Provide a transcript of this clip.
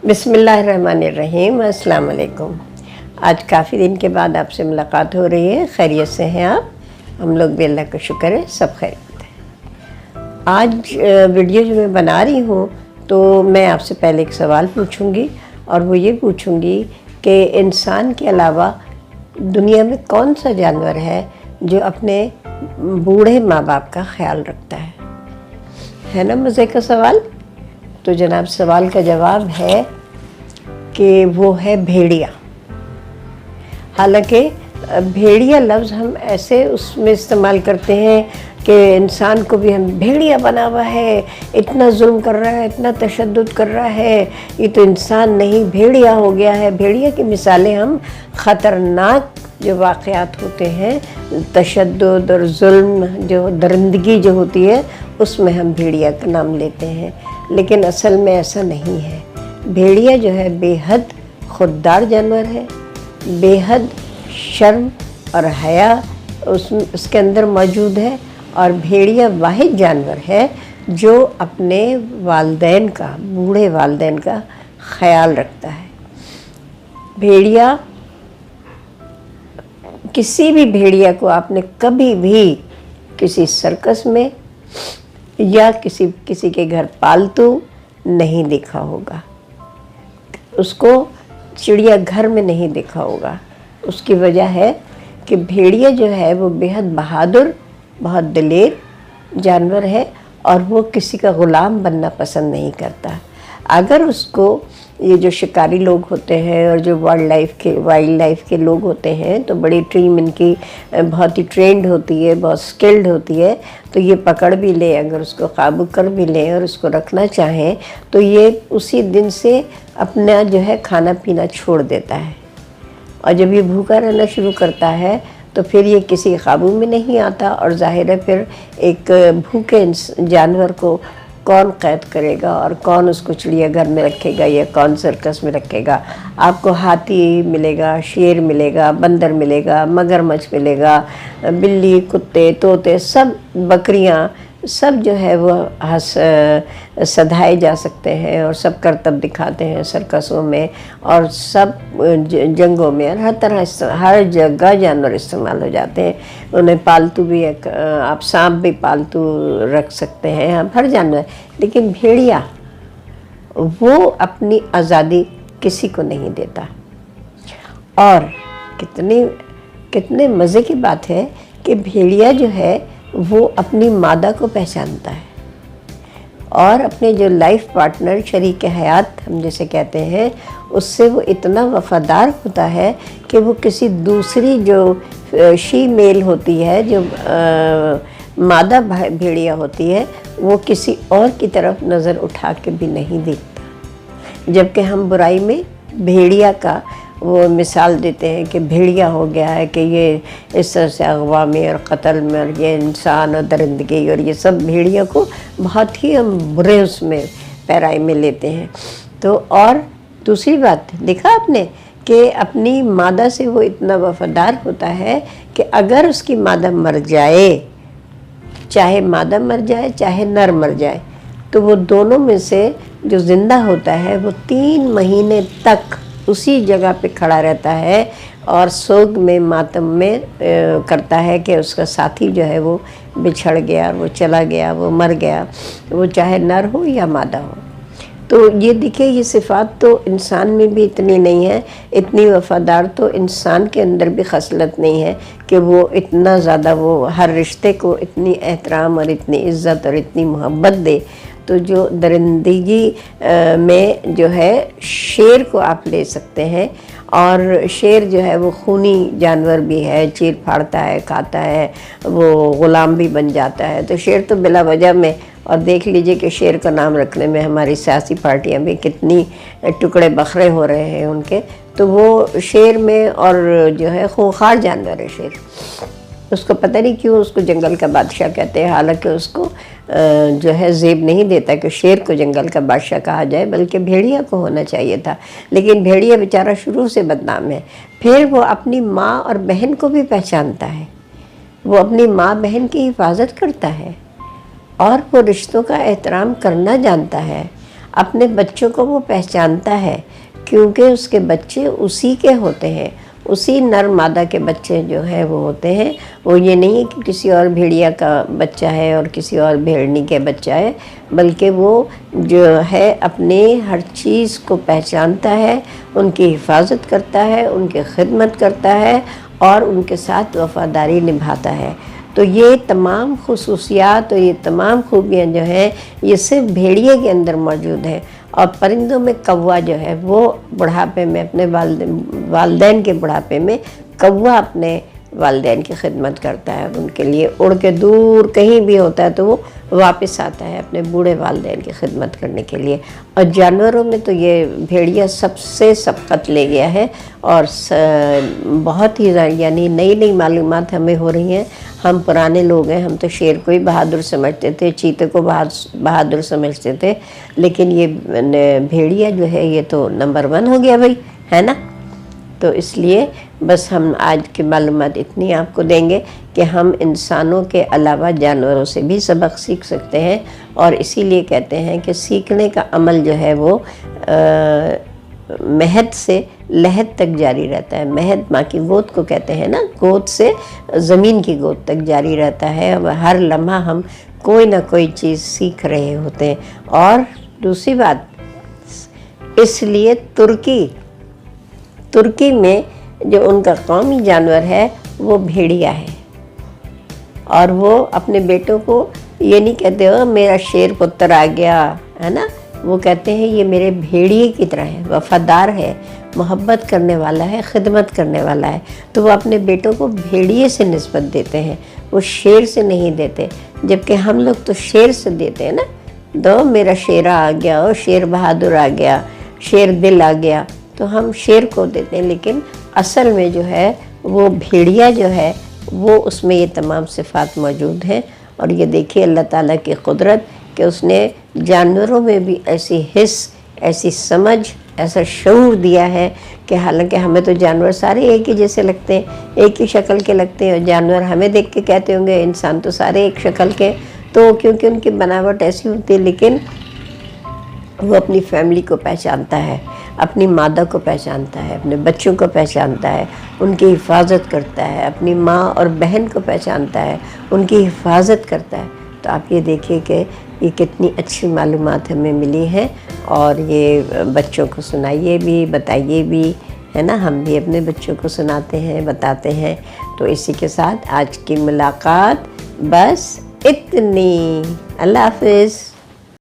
बिस्मिल्लाहिर्रहमानिर्रहीम। अस्सलाम वालेकुम। आज काफ़ी दिन के बाद आपसे मुलाकात हो रही है। खैरियत से हैं आप? हम लोग भी अल्लाह का शुक्र है, सब खैरियत है। आज वीडियो जो मैं बना रही हूँ तो मैं आपसे पहले एक सवाल पूछूंगी और वो ये पूछूंगी कि इंसान के अलावा दुनिया में कौन सा जानवर है जो अपने बूढ़े माँ बाप का ख्याल रखता है ना? मज़े का सवाल। तो जनाब सवाल का जवाब है कि वो है भेड़िया। हालांकि भेड़िया लफ्ज़ हम ऐसे उसमें इस्तेमाल करते हैं कि इंसान को भी हम भेड़िया बना हुआ है, इतना जुल्म कर रहा है, इतना तशद्दुद कर रहा है, ये तो इंसान नहीं भेड़िया हो गया है। भेड़िया की मिसालें हम ख़तरनाक जो वाक़यात होते हैं, तशद्दुद और जुल्म, जो दरिंदगी जो होती है, उसमें हम भेड़िया का नाम लेते हैं। लेकिन असल में ऐसा नहीं है। भेड़िया जो है बेहद खुददार जानवर है, बेहद शर्म और हया उसके अंदर मौजूद है। और भेड़िया वाहिद जानवर है जो अपने वालिदैन का, बूढ़े वालिदैन का ख्याल रखता है। भेड़िया, किसी भी भेड़िया को आपने कभी भी किसी सर्कस में या किसी के घर पालतू नहीं देखा होगा। उसको चिड़ियाघर में नहीं देखा होगा। उसकी वजह है कि भेड़िया जो है वो बेहद बहादुर, बहुत दिलेर जानवर है और वो किसी का ग़ुलाम बनना पसंद नहीं करता। अगर उसको ये जो शिकारी लोग होते हैं और जो वाइल्ड लाइफ के लोग होते हैं तो बड़ी टीम इनकी बहुत ही ट्रेंड होती है, बहुत स्किल्ड होती है, तो ये पकड़ भी ले, अगर उसको काबू कर भी लें और उसको रखना चाहें तो ये उसी दिन से अपना जो है खाना पीना छोड़ देता है। और जब ये भूखा रहना शुरू करता है तो फिर ये किसी काबू में नहीं आता और ज़ाहिर है फिर एक भूखे जानवर को कौन कैद करेगा और कौन उसको चिड़ियाघर में रखेगा या कौन सर्कस में रखेगा। आपको हाथी मिलेगा, शेर मिलेगा, बंदर मिलेगा, मगरमच्छ मिलेगा, बिल्ली, कुत्ते, तोते, सब, बकरियां, सब जो है वो सधाए जा सकते हैं और सब करतब दिखाते हैं सर्कसों में और सब जंगों में और हर तरह हर जगह जानवर इस्तेमाल हो जाते हैं। उन्हें पालतू भी आप सांप भी पालतू रख सकते हैं, आप हर जानवर। लेकिन भेड़िया वो अपनी आज़ादी किसी को नहीं देता। और कितने मज़े की बात है कि भेड़िया जो है वो अपनी मादा को पहचानता है और अपने जो लाइफ पार्टनर, शरीक हयात हम जैसे कहते हैं, उससे वो इतना वफ़ादार होता है कि वो किसी दूसरी जो शी मेल होती है, जो मादा भेड़िया होती है, वो किसी और की तरफ नज़र उठा के भी नहीं देखता। जबकि हम बुराई में भेड़िया का वो मिसाल देते हैं कि भेड़िया हो गया है कि ये इस तरह से अगवा में और क़त्ल में और ये इंसान और दरिंदगी और ये सब भेड़िया को बहुत ही हम बुरे उसमें पैराई में लेते हैं। तो और दूसरी बात देखा आपने कि अपनी मादा से वो इतना वफ़ादार होता है कि अगर उसकी मादा मर जाए, चाहे मादा मर जाए चाहे नर मर जाए, तो वो दोनों में से जो ज़िंदा होता है वो 3 महीने तक उसी जगह पे खड़ा रहता है और सोग में, मातम में करता है कि उसका साथी जो है वो बिछड़ गया, वो चला गया, वो मर गया, वो चाहे नर हो या मादा हो। तो ये देखिए, ये सिफ़ात तो इंसान में भी इतनी नहीं है, इतनी वफ़ादार तो इंसान के अंदर भी खसलत नहीं है कि वो इतना ज़्यादा वो हर रिश्ते को इतनी एहतराम और इतनी इज़्ज़त और इतनी मोहब्बत दे। तो जो दरिंदगी में जो है शेर को आप ले सकते हैं और शेर जो है वो खूनी जानवर भी है, चीर फाड़ता है, खाता है, वो ग़ुलाम भी बन जाता है। तो शेर तो बिला वजह में, और देख लीजिए कि शेर का नाम रखने में हमारी सियासी पार्टियां भी कितनी टुकड़े बखरे हो रहे हैं उनके। तो वो शेर में, और जो है खूंखार जानवर है शेर, उसको पता नहीं क्यों उसको जंगल का बादशाह कहते हैं। हालांकि उसको जो है ज़ेब नहीं देता कि शेर को जंगल का बादशाह कहा जाए, बल्कि भेड़िया को होना चाहिए था। लेकिन भेड़िया बेचारा शुरू से बदनाम है। फिर वो अपनी माँ और बहन को भी पहचानता है, वो अपनी माँ बहन की हिफाजत करता है और वो रिश्तों का एहतराम करना जानता है। اپنے بچوں کو وہ پہچانتا ہے کیونکہ اس کے بچے اسی کے ہوتے ہیں، اسی نر مادہ کے بچے جو ہیں وہ ہوتے ہیں۔ وہ یہ نہیں کہ کسی اور بھیڑیا کا بچہ ہے اور کسی اور بھیڑنی کے بچہ ہے، بلکہ وہ جو ہے اپنے ہر چیز کو پہچانتا ہے، ان کی حفاظت کرتا ہے، ان کی خدمت کرتا ہے اور ان کے ساتھ وفاداری نبھاتا ہے۔ تو یہ تمام خصوصیات اور یہ تمام خوبیاں جو ہیں یہ صرف بھیڑیے کے اندر موجود ہیں۔ اور پرندوں میں کوا جو ہے وہ بڑھاپے میں اپنے والدین کے بڑھاپے میں کوا اپنے والدین کی خدمت کرتا ہے، ان کے لیے اڑ کے دور کہیں بھی ہوتا ہے تو وہ واپس آتا ہے اپنے بوڑھے والدین کی خدمت کرنے کے لیے۔ اور جانوروں میں تو یہ بھیڑیا سب سے سبقت لے گیا ہے اور بہت ہی یعنی نئی نئی معلومات ہمیں ہو رہی ہیں۔ ہم پرانے لوگ ہیں، ہم تو شیر کو ہی بہادر سمجھتے تھے، چیتے کو بہادر سمجھتے تھے، لیکن یہ بھیڑیا جو ہے یہ تو نمبر 1 ہو گیا بھائی، ہے نا۔ تو اس لیے بس ہم آج کی معلومات اتنی آپ کو دیں گے کہ ہم انسانوں کے علاوہ جانوروں سے بھی سبق سیکھ سکتے ہیں، اور اسی لیے کہتے ہیں کہ سیکھنے کا عمل جو ہے وہ مہد سے لحد تک جاری رہتا ہے۔ مہد ماں کی گود کو کہتے ہیں نا، گود سے زمین کی گود تک جاری رہتا ہے، اور ہر لمحہ ہم کوئی نہ کوئی چیز سیکھ رہے ہوتے ہیں۔ اور دوسری بات، اس لیے ترکی میں جو ان کا قومی جانور ہے وہ بھیڑیا ہے، اور وہ اپنے بیٹوں کو یہ نہیں کہتے ہو میرا شیر پتر آ گیا، ہے نا، وہ کہتے ہیں یہ میرے بھیڑیے کی طرح ہے، وفادار ہے، محبت کرنے والا ہے، خدمت کرنے والا ہے۔ تو وہ اپنے بیٹوں کو بھیڑیے سے نسبت دیتے ہیں، وہ شیر سے نہیں دیتے، جبکہ ہم لوگ تو شیر سے دیتے ہیں نا، دو میرا شیرا آ گیا، اور شیر بہادر آ گیا، شیر دل آ گیا، تو ہم شیر کو دیتے ہیں، لیکن اصل میں جو ہے وہ بھیڑیا جو ہے وہ اس میں یہ تمام صفات موجود ہیں۔ اور یہ دیکھیے اللہ تعالیٰ کی قدرت کہ اس نے جانوروں میں بھی ایسی حس، ایسی سمجھ، ایسا شعور دیا ہے کہ حالانکہ ہمیں تو جانور سارے ایک ہی جیسے لگتے ہیں، ایک ہی شکل کے لگتے ہیں، اور جانور ہمیں دیکھ کے کہتے ہوں گے انسان تو سارے ایک شکل کے، تو کیونکہ ان کی بناوٹ ایسی ہوتی ہے، لیکن وہ اپنی فیملی کو پہچانتا ہے، اپنی مادہ کو پہچانتا ہے، اپنے بچوں کو پہچانتا ہے، ان کی حفاظت کرتا ہے، اپنی ماں اور بہن کو پہچانتا ہے، ان کی حفاظت کرتا ہے۔ تو آپ یہ دیکھیے کہ یہ کتنی اچھی معلومات ہمیں ملی ہیں، اور یہ بچوں کو سنائیے بھی، بتائیے بھی، ہے نا، ہم بھی اپنے بچوں کو سناتے ہیں، بتاتے ہیں۔ تو اسی کے ساتھ آج کی ملاقات بس اتنی۔ اللہ حافظ۔